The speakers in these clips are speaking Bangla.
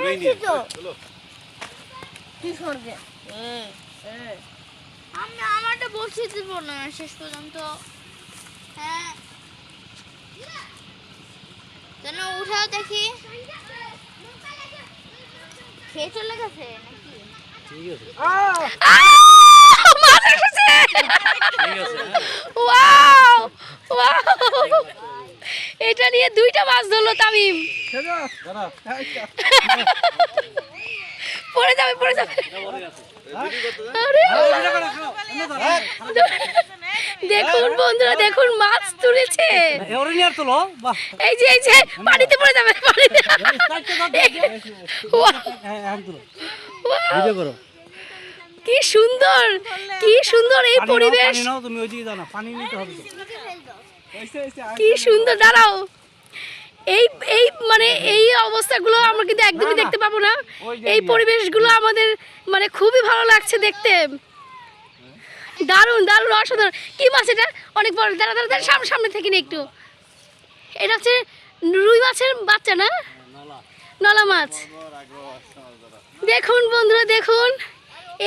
বলছি তো কি করবে আমি আমারটা বসিয়ে দেবো না শেষ পর্যন্ত হ্যাঁ যেন উঠাও দেখি খেয়ে চলে গেছে নাকি ঠিক আছে মাছ এসেছে ঠিক আছে ওয়াও ওয়াও এটা নিয়ে দুইটা মাছ ধরলো তামিম দাঁড়া পড়ে যাবে পড়ে যাবে আরে দেখুন বন্ধুরা দেখুন মাছ তুলেছে এওরে নিয়ে তোলো বাহ এই যে পানিতে পড়ে যাবে পানিতে হ্যাঁ তুলো ভিডিও করো কি সুন্দর এই পরিবেশ পানি নাও তুমি ওইদিকে যাও না পানি নিতে হবে তো কি সুন্দর দাঁড়াও এই এই মানে এই অবস্থাগুলো আমরা কিন্তু একদমই দেখতে পাবো না এই পরিবেশগুলো আমাদের মানে খুবই ভালো লাগছে দেখতে দারুণ দারুণ অসাধারণ কি মাছ এটা অনেক বড় দাঁড়া দাঁড়া সামনে থেকে নিয়ে একটু এটা হচ্ছে রুই মাছের বাচ্চা না নলা মাছ দেখুন বন্ধুরা দেখুন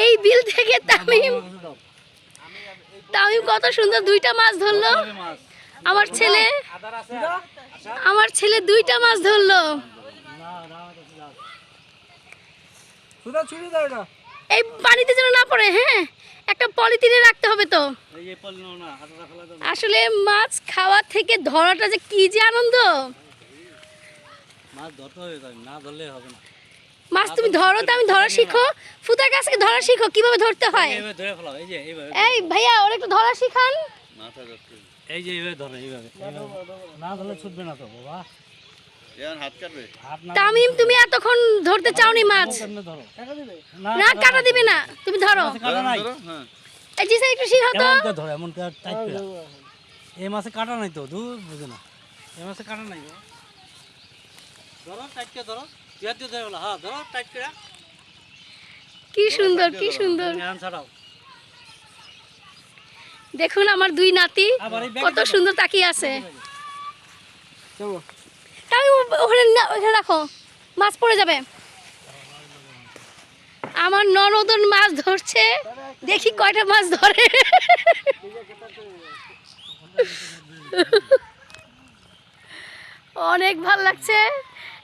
এই বিল থেকে তামিম কত সুন্দর দুইটা মাছ ধরলো আমার ছেলে দুইটা মাছ ধরলো এই পানিতে যেন না পড়ে হ্যাঁ একটা পলিথিনে রাখতে হবে তো আসলে মাছ খাওয়া থেকে ধরাটা যে কি যে আনন্দ মাছ ধরতে হবে না ধরলে হবে না মাছ তুমি ধরো তো আমি ধরা শিখো ফুতার কাছ থেকে ধরা শিখো কিভাবে ধরতে হয় এইভাবে ধরে ফেলাও এই যে এইভাবে এই ভাইয়া ওর একটু ধরা শিখান এই যে এইভাবে ধরো এইভাবে না ধরলে ছুটবে না তো বাবা হাত কাটবে তামিম তুমি এতক্ষণ ধরতে চাওনি মাছ ধরো না কাটা দিবে না তুমি ধরো কাটা নাই এই জি স্যার একটু শিখাও তো এমন ধরো এমন টাইট করে এই মাছে কাটা নাই তো দূর বুঝে না এই মাছে কাটা নাই ধরো টাইট করে ধরো তুই দিয়ে ধরে হ্যাঁ ধরো টাইট করে কি সুন্দর জ্ঞান ছাড়াও দেখুন আমার দুই নাতি কত সুন্দর তাকিয়ে আছে তাই ওখানে রাখো মাছ পড়ে যাবে আমার ননদন মাছ ধরছে দেখি কয়টা মাছ ধরে অনেক ভালো লাগছে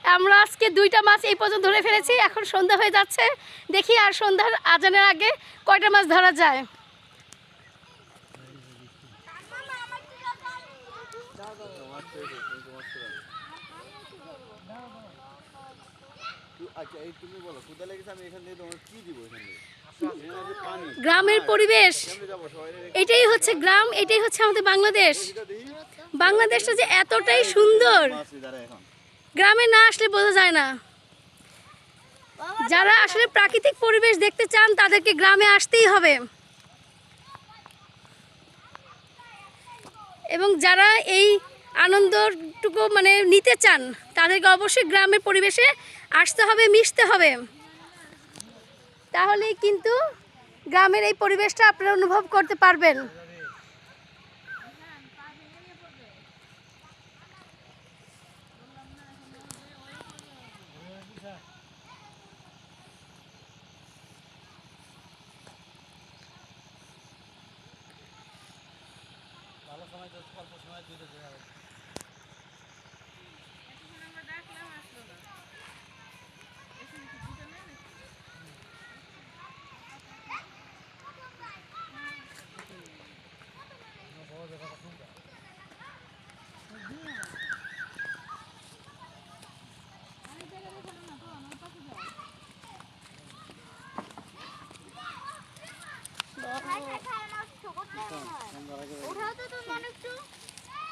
আমরা আজকে দুইটা মাছ এই পর্যন্ত ধরে ফেলেছি এখন সন্ধ্যা হয়ে যাচ্ছে দেখি আর সন্ধ্যার আজানের আগে কয়টা মাছ ধরা যায় গ্রামের পরিবেশ এটাই হচ্ছে গ্রাম এটাই হচ্ছে আমাদের বাংলাদেশ বাংলাদেশটা যে এতটাই সুন্দর গ্রামে না আসলে বোঝা যায় না যারা আসলে প্রাকৃতিক পরিবেশ দেখতে চান তাদেরকে গ্রামে আসতেই হবে এবং যারা এই আনন্দটুকু মানে নিতে চান তাদেরকে অবশ্যই গ্রামের পরিবেশে আসতে হবে মিশতে হবে তাহলেই কিন্তু গ্রামের এই পরিবেশটা আপনারা অনুভব করতে পারবেন ভালো সময় তো অল্প সময় দুইটা যাবে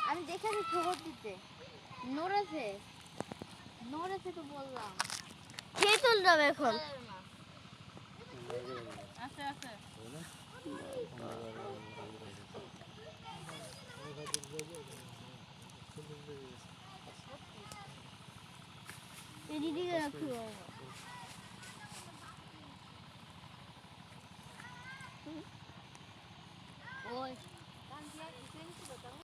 আমি দেখেছি খবর দিতে নড়েছে তো বললাম খেয়ে চল যাবে এখন এদিকে রাখতে